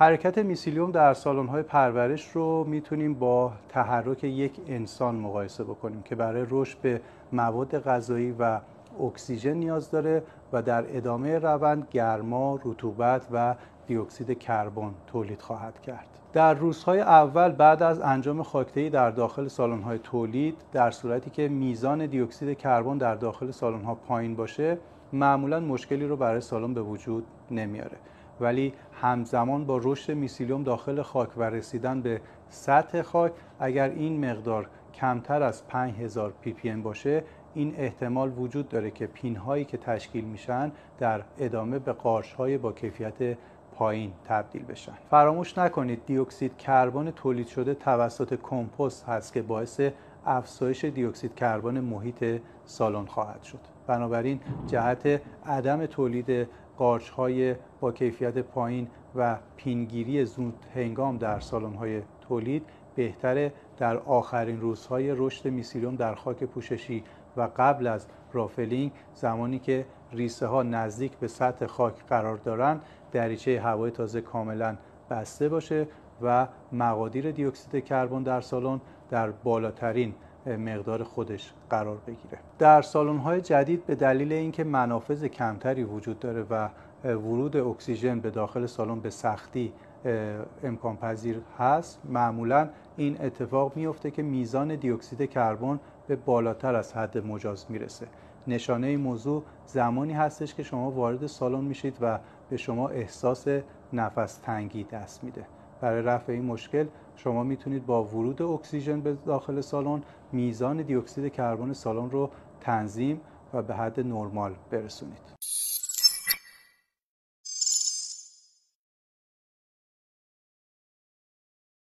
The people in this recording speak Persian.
حرکت میسیلیوم در سالن‌های پرورش رو میتونیم با تحرک یک انسان مقایسه بکنیم که برای رشد به مواد غذایی و اکسیژن نیاز داره و در ادامه روند گرما، رطوبت و دیوکسید کربن تولید خواهد کرد. در روزهای اول بعد از انجام خاکته‌ای در داخل سالن‌های تولید، در صورتی که میزان دیوکسید کربن در داخل سالن‌ها پایین باشه، معمولاً مشکلی رو برای سالن به وجود نمیاره. ولی همزمان با رشد میسیلیوم داخل خاک و رسیدن به سطح خاک، اگر این مقدار کمتر از 5000 ppm باشه، این احتمال وجود داره که پین‌هایی که تشکیل میشن در ادامه به قارچ‌های با کیفیت پایین تبدیل بشن. فراموش نکنید دیوکسید کربن تولید شده توسط کمپوست هست که باعث افزایش دیوکسید کربن محیط سالن خواهد شد. بنابراین جهت عدم تولید قارچ‌های با کیفیت پایین و پینگیری زود هنگام در سالن‌های تولید، بهتره در آخرین روزهای رشد میسیلیوم در خاک پوششی و قبل از رافلینگ، زمانی که ریسه ها نزدیک به سطح خاک قرار دارند، دریچه هوای تازه کاملا بسته باشه و مقادیر دیوکسید کربن در سالن در بالاترین مقدار خودش قرار بگیره. در سالن‌های جدید به دلیل اینکه منافذ کمتری وجود داره و ورود اکسیژن به داخل سالن به سختی امکان پذیر هست، معمولاً این اتفاق میفته که میزان دیوکسید کربن به بالاتر از حد مجاز میرسه. نشانه این موضوع زمانی هستش که شما وارد سالن میشید و به شما احساس نفس تنگی دست میده. برای رفع این مشکل شما میتونید با ورود اکسیژن به داخل سالن میزان دیوکسید کربن سالن رو تنظیم و به حد نرمال برسونید.